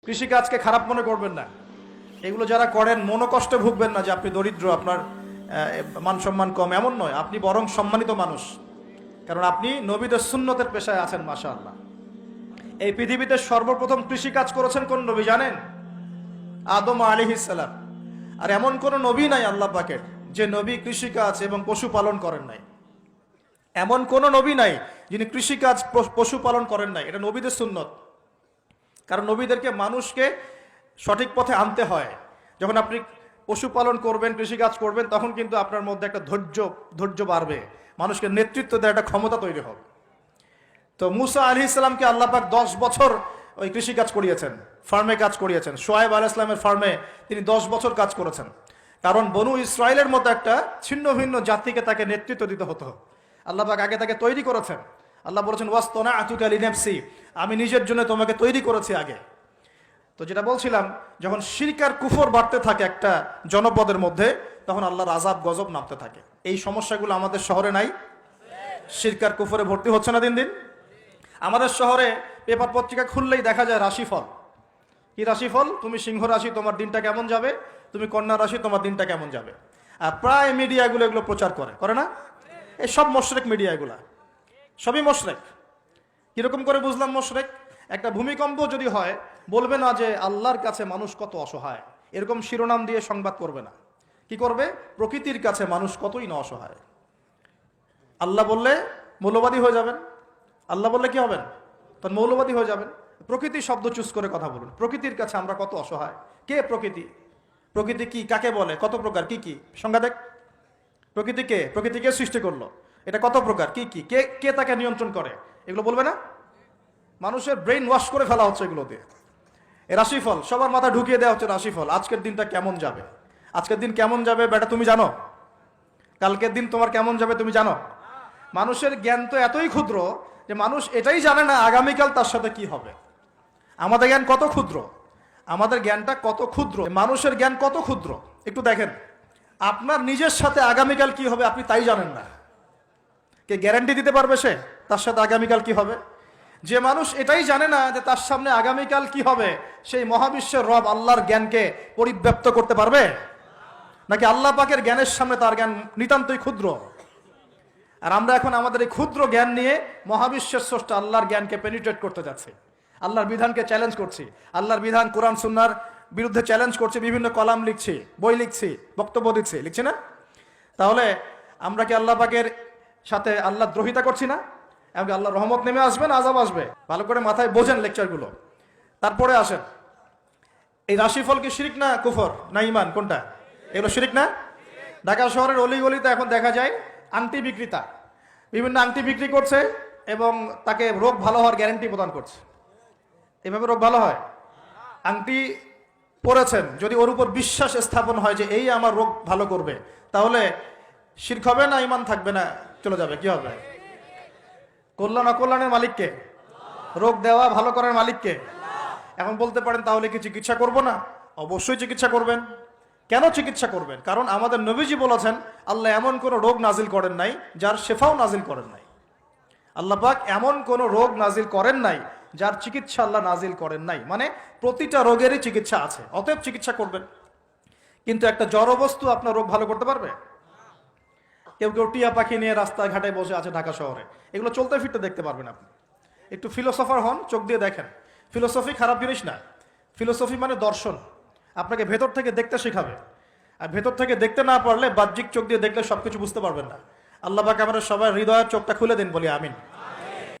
কৃষিকাজকে খারাপ মনে করবেন না। এগুলো যারা করেন মনোকষ্টে ভুগবেন না যে আপনি দরিদ্র, আপনার মান সম্মান কম, এমন নয়। আপনি বরং সম্মানিত মানুষ, কারণ আপনি নবীদের সুন্নতের পেশায় আছেন। মাশাআল্লাহ। এই পৃথিবীতে সর্বপ্রথম কৃষিকাজ করেছেন কোন নবী জানেন? আদম আলাইহিস সালাম। আর এমন কোন নবী নাই আল্লাহ পাকের যে নবী কৃষিকাজ এবং পশুপালন করেন নাই। এমন কোন নবী নাই যিনি কৃষিকাজ পশুপালন করেন নাই। এটা নবীদের সুন্নত। কারণ নবীদেরকে মানুষকে সঠিক পথে আনতে হয়। যখন আপনি পশুপালন করবেন, কৃষিকাজ করবেন, তখন কিন্তু আপনার মধ্যে একটা ধৈর্য বাড়বে, মানুষকে নেতৃত্ব দেওয়ার একটা ক্ষমতা তৈরি হবে। তো মুসা আলাইহিস সালামকে আল্লাহ পাক 10 বছর ওই কৃষিকাজ করিয়েছেন, ফার্মে কাজ করিয়েছেন। শোয়েব আলাইহিস সালামের ফার্মে তিনি 10 বছর কাজ করেছেন। কারণ বনু ইসরায়েলের মতো একটা ছিন্ন ভিন্ন জাতিকে তাকে নেতৃত্ব দিতে হতো। আল্লাহ পাক আগে তাকে তৈরি করেছেন। আল্লাহ বলেছেন ওয়াসতানাতুকা লিনাফসি, আমি নিজের জন্য তোমাকে তৈরি করেছি আগে। তো যেটা বলছিলাম, যখন শিরক আর কুফর বাড়তে থাকে একটা জনপদের মধ্যে, তখন আল্লাহর আযাব গজব নামতে থাকে। এই সমস্যাগুলো আমাদের শহরে নাই? শিরক আর কুফরে ভর্তি হচ্ছে না দিন দিন? আমাদের শহরে পেপার পত্রিকা খুললেই দেখা যায় রাশিফল। কি রাশিফল? তুমি সিংহ রাশি, তোমার দিনটা কেমন যাবে। তুমি কন্যা রাশি, তোমার দিনটা কেমন যাবে। আর প্রায় মিডিয়াগুলো এগুলো প্রচার করে না? এই সব মোশরেক মিডিয়া, এগুলা সবই মোশরেক। কিরকম করে বুঝলাম মোশরেক? একটা ভূমিকম্প যদি হয়, বলবে না যে আল্লাহর কাছে মানুষ কত অসহায়, এরকম শিরোনাম দিয়ে সংবাদ করবে না। কি করবে? প্রকৃতির কাছে মানুষ কতই না অসহায়। আল্লাহ বললে মৌলবাদী হয়ে যাবেন। আল্লাহ বললে কি হবেন? তখন মৌলবাদী হয়ে যাবেন। প্রকৃতি শব্দ চুজ করে কথা বলুন। প্রকৃতির কাছে আমরা কত অসহায়। কে প্রকৃতি? প্রকৃতি কি, কাকে বলে, কত প্রকার, কি কি সংজ্ঞা দেখ। প্রকৃতি কে? প্রকৃতি কে সৃষ্টি করলো, এটা কত প্রকার, কি কি, কে কে তাকে নিয়ন্ত্রণ করে, এগুলো বলবে না? মানুষের ব্রেইন ওয়াশ করে ফেলা হচ্ছে এগুলো দিয়ে। এ রাশিফল সবার মাথা ঢুকিয়ে দেওয়া হচ্ছে। রাশিফল, আজকের দিনটা কেমন যাবে। আজকের দিন কেমন যাবে বেটা তুমি জানো? কালকের দিন তোমার কেমন যাবে তুমি জানো? মানুষের জ্ঞান তো এতই ক্ষুদ্র যে মানুষ এটাই জানে না আগামীকাল তার সাথে কি হবে। আমাদের জ্ঞান কত ক্ষুদ্র, আমাদের জ্ঞানটা কত ক্ষুদ্র, মানুষের জ্ঞান কত ক্ষুদ্র। একটু দেখেন, আপনার নিজের সাথে আগামীকাল কি হবে আপনি তাই জানেন না। কে গ্যারান্টি দিতে পারবে সে তার সাথে আগামীকাল কি হবে? যে মানুষ এটাই জানে না যে তার সামনে আগামীকাল কি হবে, সেই মহাবিশ্বের রব আল্লাহর জ্ঞানকে পরিব্যাপ্ত করতে পারবে নাকি? আল্লাহ পাকের জ্ঞানের সামনে তার জ্ঞান নিতান্তই ক্ষুদ্র। আর আমরা এখন আমাদের এই ক্ষুদ্র জ্ঞান নিয়ে মহাবিশ্বের স্রষ্টা আল্লাহর জ্ঞানকে পেনিট্রেট করতে যাচ্ছি। আল্লাহর বিধানকে চ্যালেঞ্জ করছি। আল্লাহর বিধান কোরআন সুন্নাহর বিরুদ্ধে চ্যালেঞ্জ করছি। বিভিন্ন কলাম লিখছি, বই লিখছি, বক্তব্য দিচ্ছি, লিখছি না? তাহলে আমরা কি আল্লাহ পাকের সাথে আল্লাহ দ্রোহিতা করছি না? এমনকি আল্লাহ রহমত নেমে আসবে না আযাব আসবে? ভালো করে মাথায় বোঝেন লেকচারগুলো। তারপরে আসেন, এই রাশিফল কি শিরক না কুফর না ঈমান, কোনটা? এগুলো শিরক না? ঢাকা শহরের অলি গলিতে এখন দেখা যায় আংটি বিক্রেতা বিভিন্ন আংটি বিক্রি করছে এবং তাকে রোগ ভালো হওয়ার গ্যারান্টি প্রদান করছে। এভাবে রোগ ভালো হয়? আংটি পরেছেন, যদি ওর উপর বিশ্বাস স্থাপন হয় যে এই আমার রোগ ভালো করবে, তাহলে শিরক হবে না ঈমান থাকবে না চলে যাবে? কি হবে? কল্যাণ অকল্যাণের মালিককে, রোগ দেওয়া ভালো করার মালিককে। এখন বলতে পারেন তাহলে কি চিকিৎসা করব না? অবশ্যই চিকিৎসা করবেন। কেন চিকিৎসা করবেন? কারণ আমাদের নবীজি বলেছেন আল্লাহ এমন কোন রোগ নাজিল করেন নাই যার শেফাও নাজিল করেন নাই। আল্লাহ পাক এমন কোন রোগ নাজিল করেন নাই যার চিকিৎসা আল্লাহ নাজিল করেন নাই। মানে প্রতিটা রোগেরই চিকিৎসা আছে, অতএব চিকিৎসা করবেন। কিন্তু একটা জড় বস্তু আপনার রোগ ভালো করতে পারবে? কেউ কেউ টিয়া পাখি নিয়ে রাস্তায় ঘাটে বসে আছে ঢাকা শহরে, এগুলো চলতে ফিরতে দেখতে পারবেন আপনি। একটু ফিলোসফার হন, চোখ দিয়ে দেখেন। ফিলোসফি খারাপ জিনিস না। ফিলোসফি মানে দর্শন, আপনাকে ভেতর থেকে দেখতে শেখাবে। আর ভেতর থেকে দেখতে না পারলে বাহ্যিক চোখ দিয়ে দেখলে সবকিছু বুঝতে পারবেন না। আল্লাহ পাক আমাদের সবার হৃদয়ের চোখটা খুলে দিন, বলি আমিন।